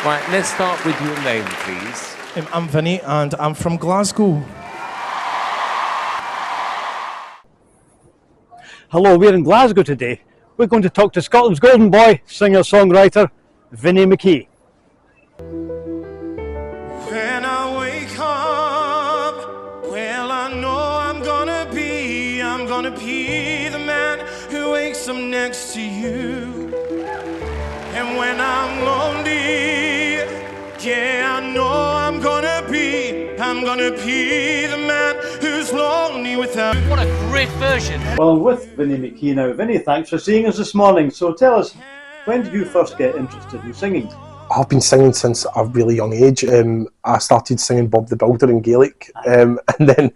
Right, let's start with your name, please. I'm Vinnie, and I'm from Glasgow. Hello, we're in Glasgow today. We're going to talk to Scotland's golden boy, singer-songwriter, Vinnie McKee. When I wake up, well, I know I'm gonna be the man who wakes up next to you. And when I'm lonely, yeah, I know I'm gonna be the man who's lonely without you. What a great version. Well, I'm with Vinnie McKee now. Vinnie, thanks for seeing us this morning. So tell us, when did you first get interested in singing? I've been singing since a really young age. I started singing Bob the Builder in Gaelic, and then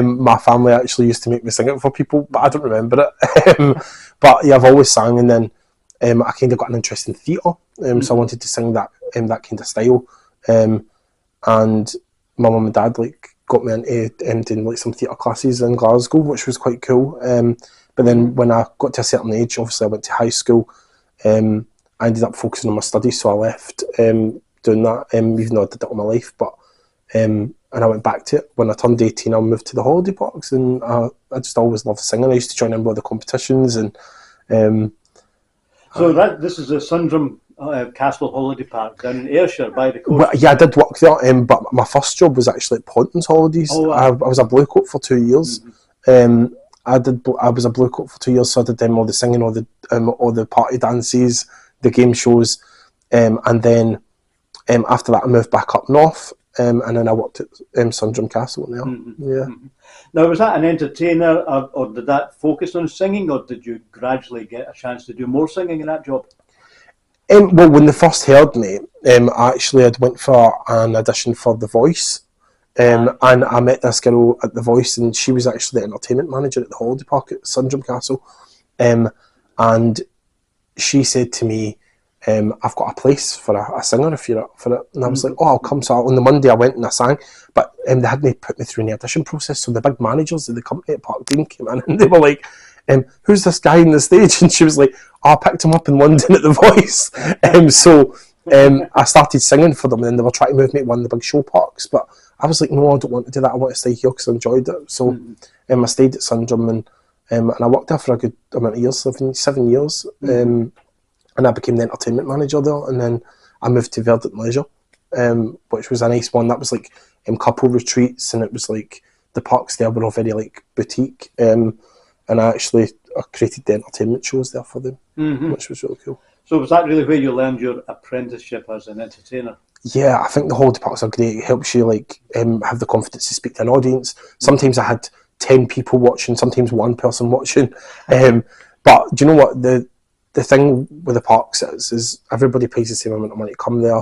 my family actually used to make me sing it for people, but I don't remember it. But yeah, I've always sang, and then I kind of got an interest in theatre, so I wanted to sing that kind of style. And my mum and dad got me into doing some theatre classes in Glasgow, which was quite cool. But then when I got to a certain age, obviously I went to high school. I ended up focusing on my studies, so I left doing that, even though I did it all my life. But and I went back to it when I turned 18. I moved to the holiday parks, and I just always loved singing. I used to join in with the competitions, and so this is the Sundrum Castle Holiday Park down in Ayrshire by the coast. Well, yeah, I did work there, but my first job was actually at Ponton's Holidays. Oh, wow. I was a blue coat for 2 years. Mm-hmm. I was a blue coat for 2 years, so I did all the singing, all the party dances, the game shows, and then after that I moved back up north, and then I worked at Sundrum Castle there. Mm-hmm. Yeah. Mm-hmm. Now, was that an entertainer, or did that focus on singing, or did you gradually get a chance to do more singing in that job? Well, when they first heard me, I went for an audition for The Voice, and I met this girl at The Voice, and she was actually the entertainment manager at the holiday park at Sundrum Castle, and she said to me, I've got a place for a singer if you're up for it. And I was like, oh, I'll come. So on the Monday I went and I sang, but they hadn't put me through the audition process, so the big managers of the company at Park Dean came in and they were like, who's this guy on the stage? And she was like, oh, I picked him up in London at The Voice. So I started singing for them, and then they were trying to move me to one of the big show parks, but I was like, no, I don't want to do that. I want to stay here because I enjoyed it. So I stayed at Sundrum, and I worked there for a good amount of years, 7 years. And I became the entertainment manager there, and then I moved to Verdant Leisure, which was a nice one. That was couple retreats, and it was the parks there were all very boutique, and I created the entertainment shows there for them, which was really cool. So was that really where you learned your apprenticeship as an entertainer? Yeah, I think the holiday parks are great. It helps you have the confidence to speak to an audience. Sometimes I had 10 people watching, sometimes one person watching, but do you know what the thing with the parks is everybody pays the same amount of money to come there,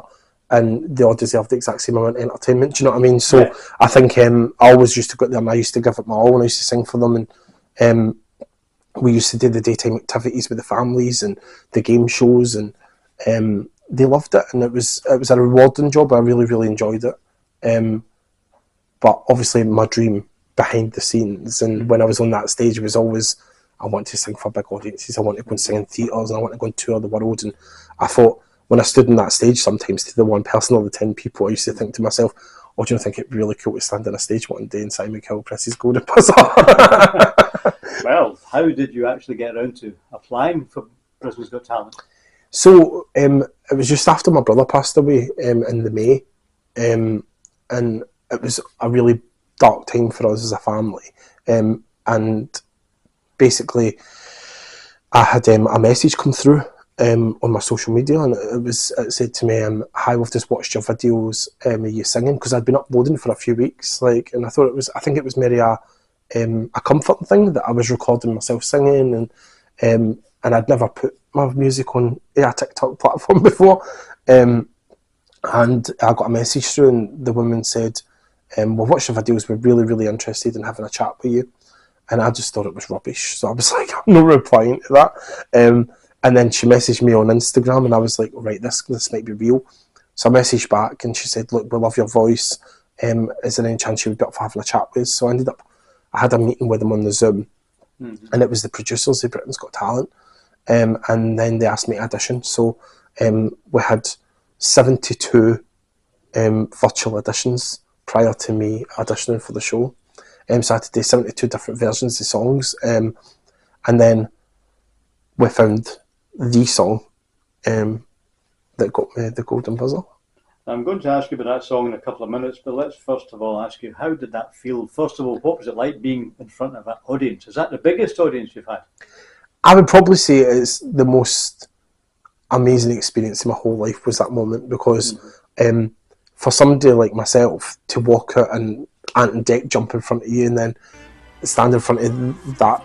and they all deserve the exact same amount of entertainment. Do you know what I mean? So yeah. I think I always used to go there, and I used to give it my all when I used to sing for them, and we used to do the daytime activities with the families and the game shows, and they loved it, and it was a rewarding job. I really, really enjoyed it. But obviously my dream behind the scenes, and when I was on that stage, was always, I want to sing for big audiences. I want to go and sing in theatres, and I want to go and tour the world. And I thought, when I stood on that stage, sometimes to the one person or the 10 people, I used to think to myself, oh, do you think it'd be really cool to stand on a stage one day and Simon Cowell presses golden buzzer? Well, how did you actually get around to applying for Britain's Got Talent? So it was just after my brother passed away in the May, and it was a really dark time for us as a family, and basically I had a message come through on my social media, and it said to me, hi, we've just watched your videos of you singing, because I'd been uploading for a few weeks, and I think it was maybe a comfort thing that I was recording myself singing, and I'd never put my music on a TikTok platform before, and I got a message through, and the woman said, we've watched your videos, we're really, really interested in having a chat with you. And I just thought it was rubbish, so I was like, I'm not replying to that. And then she messaged me on Instagram, and I was like, right, this might be real. So I messaged back, and she said, look, we love your voice. Is there any chance you would be up for having a chat with us? So I had a meeting with them on the Zoom, and it was the producers of Britain's Got Talent. And then they asked me to audition. So we had 72 virtual auditions prior to me auditioning for the show. So I had to do 72 different versions of songs, and then we found the song that got me the golden buzzer. I'm going to ask you about that song in a couple of minutes, but let's first of all ask you, how did that feel? First of all, what was it like being in front of an audience? Is that the biggest audience you've had? I would probably say it's the most amazing experience in my whole life was that moment, because for somebody like myself to walk out and Ant and Dec jump in front of you and then stand in front of that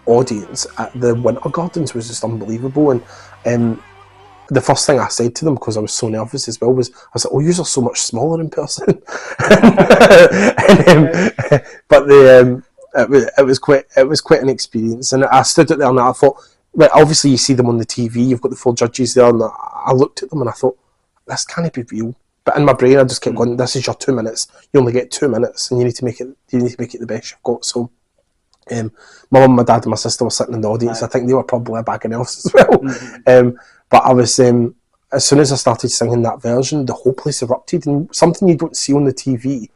audience at the Winter Gardens was just unbelievable. And the first thing I said to them, because I was so nervous as well, was I was like, "Oh, you're so much smaller in person." But it was quite an experience, and I stood out there and I thought, right, obviously you see them on the TV, you've got the full judges there, and I looked at them and I thought, this can't be real. But in my brain, I just kept going, "This is your 2 minutes. You only get 2 minutes, and you need to make it the best you've got." So, my mum, my dad, and my sister were sitting in the audience. I think they were probably a bag of nerves as well. But I was, as soon as I started singing that version, the whole place erupted. And something you don't see on the TV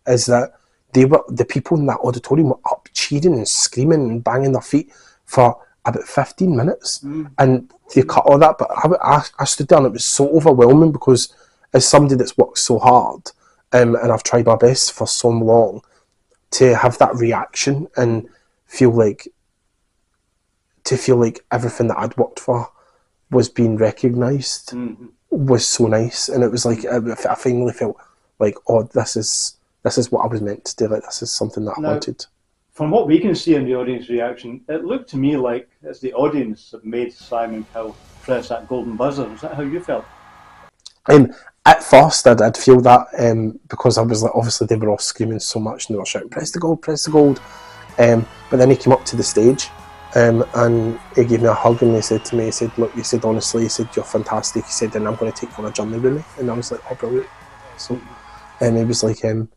is that the people in that auditorium were up cheering and screaming and banging their feet for about 15 minutes. And they cut all that. But I stood there and it was so overwhelming, because as somebody that's worked so hard, and I've tried my best for so long, to have that reaction and feel like everything that I'd worked for was being recognised was so nice. And it was like I finally felt like, oh, this is what I was meant to do. Like, this is something that I wanted. From what we can see in the audience reaction, it looked to me like it's the audience that made Simon Cowell press that golden buzzer. Is that how you felt? At first I did feel that, because I was like, obviously they were all screaming so much and they were shouting, "Press the gold, press the gold." But then he came up to the stage, and he gave me a hug, and he said to me, he said, "Look," he said, "honestly," he said, "you're fantastic." He said, "And I'm going to take you on a journey with me." And I was like, "Oh, brilliant." So he was like, "You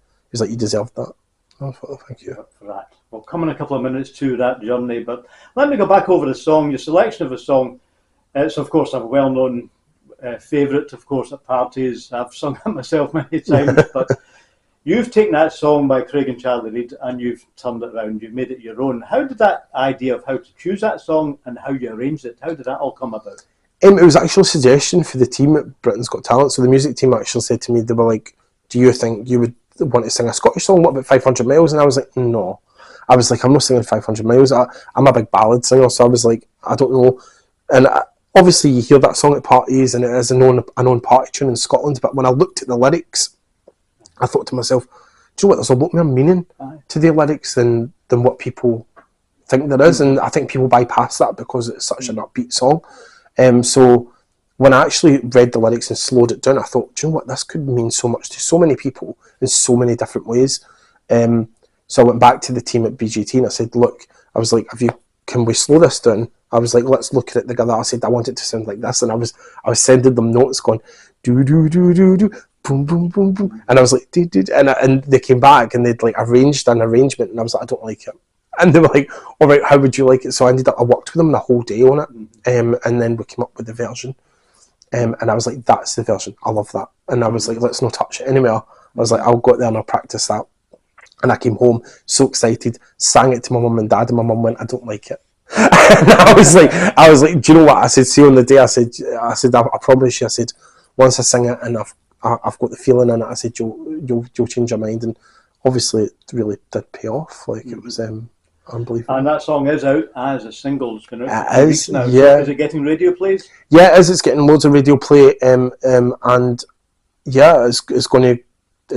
deserved that." I thought, "Oh, thank you for that." We'll come in a couple of minutes to that journey, but let me go back over the song. Your selection of a song, it's of course a well-known favourite, of course, at parties. I've sung it myself many times, but you've taken that song by Craig and Charlie Reid and you've turned it around, you've made it your own. How did that idea of how to choose that song and how you arranged it, how did that all come about? It was actually a suggestion for the team at Britain's Got Talent. So the music team actually said to me, they were like, "Do you think you would want to sing a Scottish song? What about 500 Miles? And I was like, "No." I was like, "I'm not singing 500 Miles. I'm a big ballad singer." So I was like, "I don't know." And obviously you hear that song at parties and it is a known party tune in Scotland, but when I looked at the lyrics, I thought to myself, do you know what, there's a lot more meaning to the lyrics than what people think there is, and I think people bypass that because it's such an upbeat song. So when I actually read the lyrics and slowed it down, I thought, do you know what, this could mean so much to so many people in so many different ways. So I went back to the team at BGT and I said, "Look," I was like, "Can we slow this down?" I was like, "Let's look at it together." I said, "I want it to sound like this," and I was sending them notes going, "Do do do do do, boom boom boom boom," and I was like, "Do do," and they came back and they'd like arranged an arrangement, and I was like, "I don't like it," and they were like, "All right, how would you like it?" So I worked with them the whole day on it, and then we came up with the version, and I was like, "That's the version. I love that," and I was like, "Let's not touch it anywhere." I was like, "I'll go out there and I'll practice that," and I came home so excited, sang it to my mum and dad, and my mum went, "I don't like it." And I was like, "Do you know what?" I said, "See, on the day," I said, I promise you," I said, "once I sing it and I've got the feeling in it," I said, you'll change your mind." And obviously it really did pay off. Like, it was unbelievable. And that song is out as a single. It's been out for weeks now. Yeah. So is it getting radio plays? Yeah, it is. It's getting loads of radio play, and yeah, it's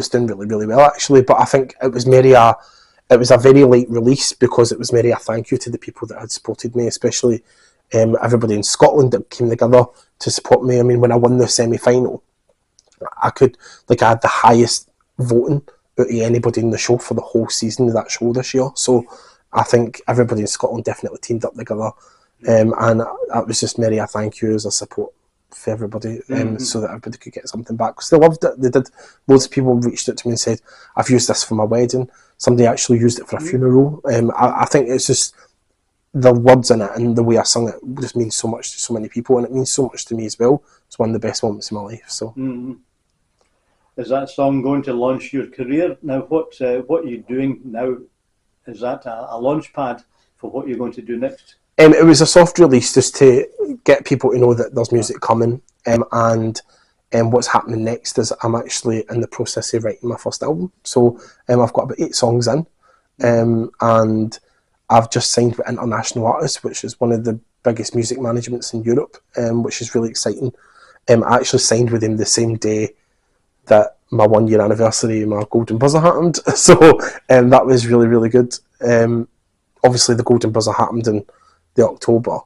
doing really, really well actually. But I think it was a very late release because it was merely a thank you to the people that had supported me, especially everybody in Scotland that came together to support me. I mean, when I won the semi-final, I had the highest voting out of anybody in the show for the whole season of that show this year. So I think everybody in Scotland definitely teamed up together, and that was just merely a thank you as a support for everybody, so that everybody could get something back, because they loved it. They did. Loads of people reached out to me and said, "I've used this for my wedding." Somebody actually used it for a funeral. I think it's just the words in it and the way I sung it just means so much to so many people, and it means so much to me as well. It's one of the best moments in my life. So, Is that song going to launch your career now? What are you doing now? Is that a launch pad for what you're going to do next? It was a soft release just to get people to know that there's music coming, and what's happening next is I'm actually in the process of writing my first album. So I've got about 8 songs in, and I've just signed with International Artists, which is one of the biggest music managements in Europe, which is really exciting. I actually signed with him the same day that my 1 year anniversary, my Golden Buzzer happened. So that was really, really good. Obviously the Golden Buzzer happened in the October,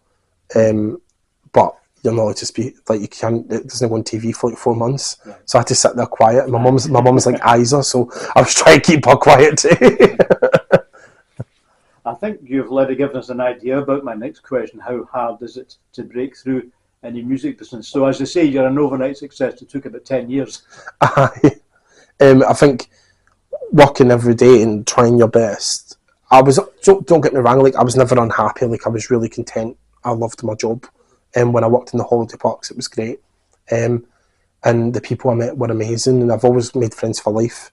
but you're not allowed to speak, like, you can't, it doesn't go on TV for like 4 months. Right. So I had to sit there quiet. My mum's like Isa, so I was trying to keep her quiet too. I think you've already given us an idea about my next question. How hard is it to break through in the music business? So as I say, you're an overnight success. It took about 10 years. I think working every day and trying your best. Don't get me wrong, like, I was never unhappy. Like, I was really content. I loved my job. And when I worked in the holiday parks, it was great. And the people I met were amazing, and I've always made friends for life.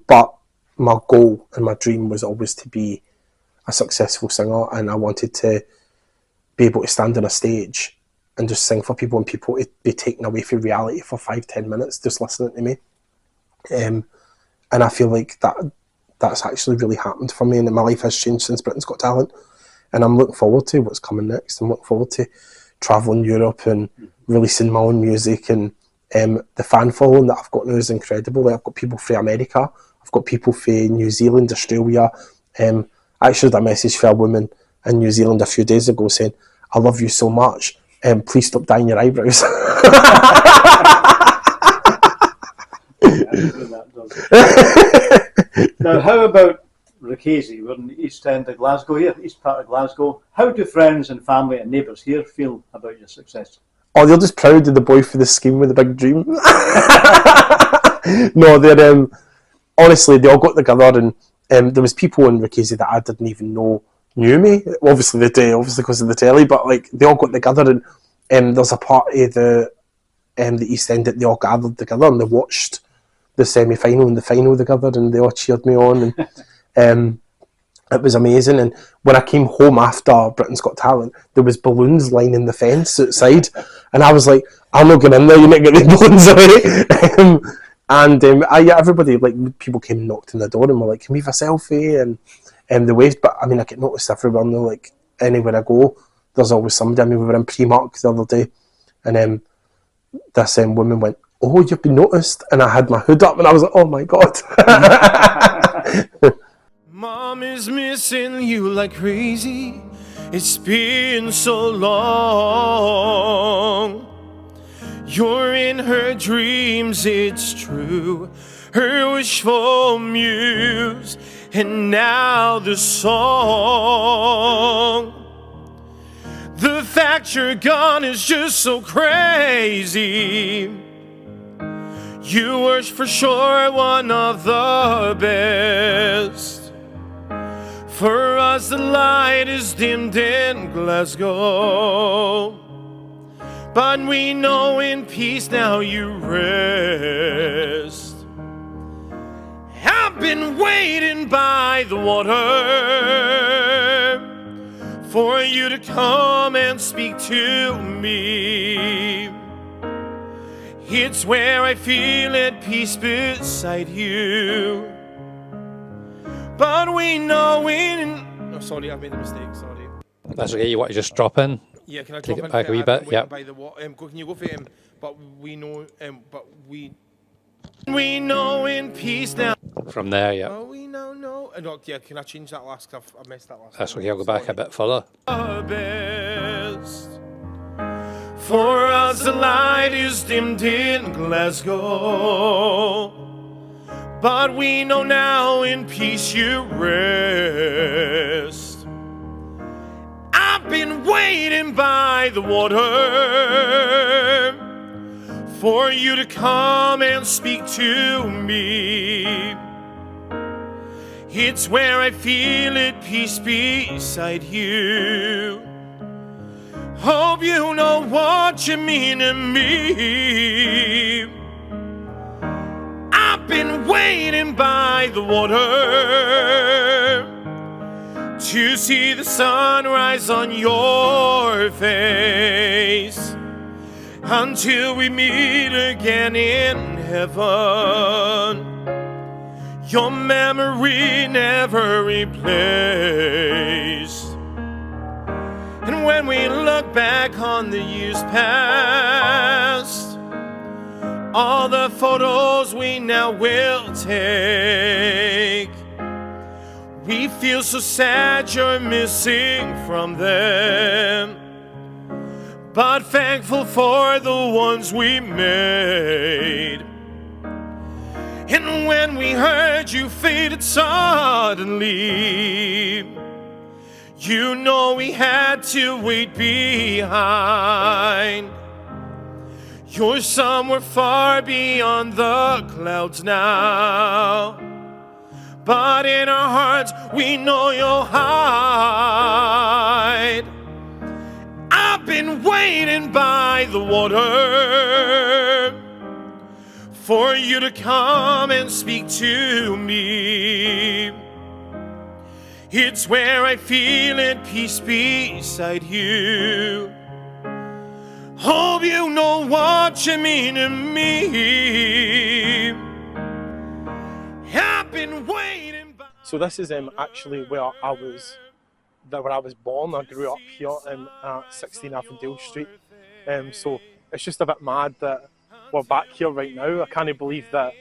But my goal and my dream was always to be a successful singer, and I wanted to be able to stand on a stage and just sing for people, and people would be taken away from reality for 5-10 minutes just listening to me. And I feel like that's actually really happened for me, and my life has changed since Britain's Got Talent. And I'm looking forward to what's coming next. I'm looking forward to travelling Europe and releasing my own music, and the fan following that I've got now is incredible. Like, I've got people from America, I've got people from New Zealand, Australia. I actually had a message for a woman in New Zealand a few days ago saying, "I love you so much, please stop dyeing your eyebrows." Now, how about Rickazy? We're in the East End of Glasgow here, east part of Glasgow. How do friends and family and neighbours here feel about your success? Oh, they're just proud of the boy for the scheme with the big dream. No, they're honestly, they all got together, and there was people in Rickazy that I didn't even know knew me. Obviously they do, obviously because of the telly, but like, they all got together, and there's a part of the East End that they all gathered together and they watched the semi-final and the final together, and they all cheered me on, and it was amazing. And when I came home after Britain's Got Talent, there was balloons lining the fence outside, and I was like, "I'm not going in there, you might get the balloons away." Everybody, like, people came and knocked on the door and were like, "Can we have a selfie?" And they waved, but I mean, I get noticed everywhere now. Like, anywhere I go, there's always somebody. I mean, we were in Primark the other day, and this woman went, "Oh, you've been noticed," and I had my hood up, and I was like, "Oh my god." Mom is missing you like crazy. It's been so long. You're in her dreams, it's true. Her wishful muse, and now the song. The fact you're gone is just so crazy. You were for sure one of the best. For us the light is dimmed in Glasgow, but we know in peace now you rest. I've been waiting by the water for you to come and speak to me. It's where I feel at peace beside you. But we know in... Oh, sorry, I made a mistake, sorry. That's okay, you want to just drop in? Yeah, can I Take drop it back a wee bit? Yeah. Yeah. Can you go for him? But we know, we know in peace now. From there, yeah. Oh, we know, no. No, yeah, can I change that last? I missed that last. That's okay, I'll go back a bit further. Best. For us the light is dimmed in Glasgow, but we know now in peace you rest. I've been waiting by the water for you to come and speak to me. It's where I feel at peace beside you. Hope you know what you mean to me. I've been waiting by the water to see the sunrise on your face, until we meet again in heaven. Your memory never replaced. And when we look back on the years past, all the photos we now will take, we feel so sad you're missing from them, but thankful for the ones we made. And when we heard you faded suddenly, you know we had to wait behind. You're somewhere far beyond the clouds now, but in our hearts we know you'll hide. I've been waiting by the water for you to come and speak to me. It's where I feel at peace beside you. Hope you know what you mean to me. I've been waiting by... So this is actually where I was born. I grew up here at 16 Avondale Street. So it's just a bit mad that we're back here right now. I can't believe that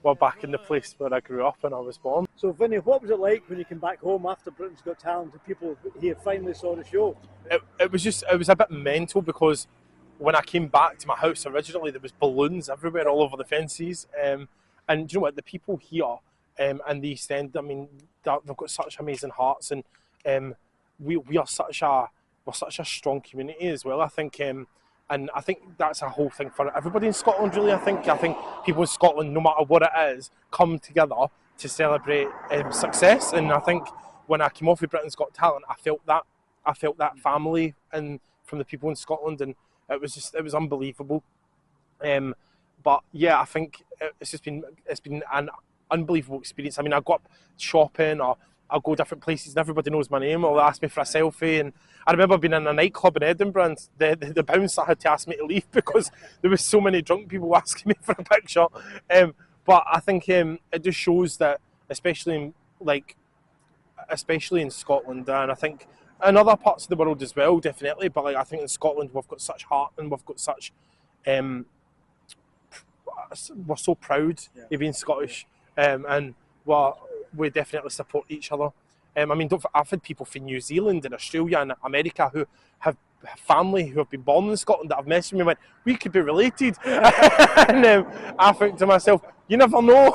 we're back in the place where I grew up and I was born. So Vinnie, what was it like when you came back home after Britain's Got Talent and people here finally saw the show? It was a bit mental, because when I came back to my house originally, there was balloons everywhere, all over the fences. And you know what, the people here and the East End, I mean, they've got such amazing hearts, and we're such a strong community as well, I think. And I think that's a whole thing for everybody in Scotland, really. I think people in Scotland, no matter what it is, come together to celebrate success. And I think when I came off with Britain's Got Talent, I felt that family and from the people in Scotland, and it was unbelievable. But yeah, I think it's been an unbelievable experience. I mean, I go up shopping, or I'll go different places and everybody knows my name, or they ask me for a selfie. And I remember being in a nightclub in Edinburgh, and the bouncer had to ask me to leave because there was so many drunk people asking me for a picture. But I think it just shows that, especially in Scotland, and I think in other parts of the world as well, definitely. But I think in Scotland we've got such heart, and we've got such we're so proud of being Scottish, and we definitely support each other. I mean, I've had people from New Zealand and Australia and America who have family who have been born in Scotland that have messaged me and went, we could be related. And I think to myself, you never know.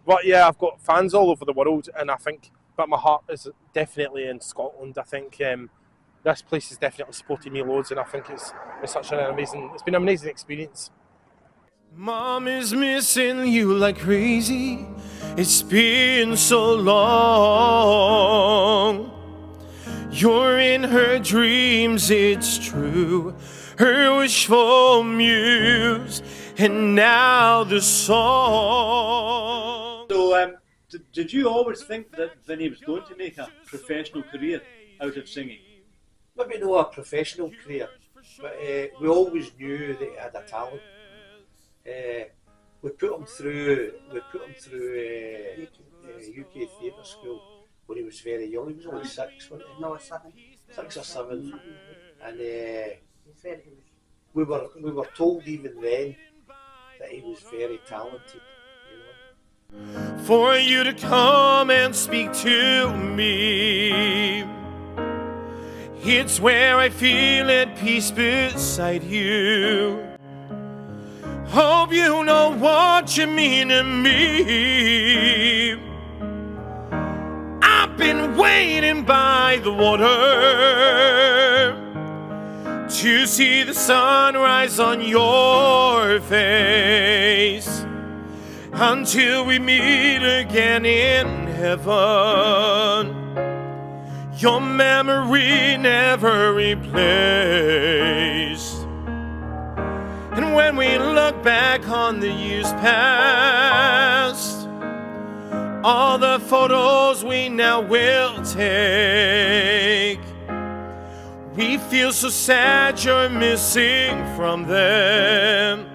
But yeah, I've got fans all over the world, and I think, but my heart is definitely in Scotland. I think this place has definitely supported me loads, and I think it's been an amazing experience. Mom is missing you like crazy. It's been so long. You're in her dreams, it's true. Her wishful muse, and now the song. So, did you always think that Vinnie was going to make a professional career out of singing? Maybe not a professional career, but we always knew that he had a talent. We put him through UK theatre school when he was very young. He was only 6, wasn't he? No, 7. 6 or 7, and we were told even then that he was very talented. You know? For you to come and speak to me, it's where I feel at peace beside you. Hope you know what you mean to me. I've been waiting by the water to see the sunrise on your face, until we meet again in heaven. Your memory never replaced. And when we look back on the years past, all the photos we now will take, we feel so sad you're missing from them,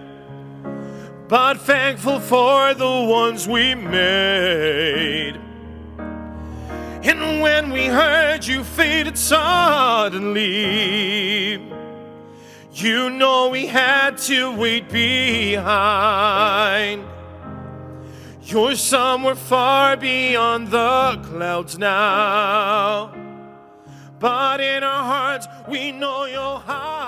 but thankful for the ones we made. And when we heard you faded suddenly, you know we had to wait behind. You're somewhere far beyond the clouds now, but in our hearts we know you're high.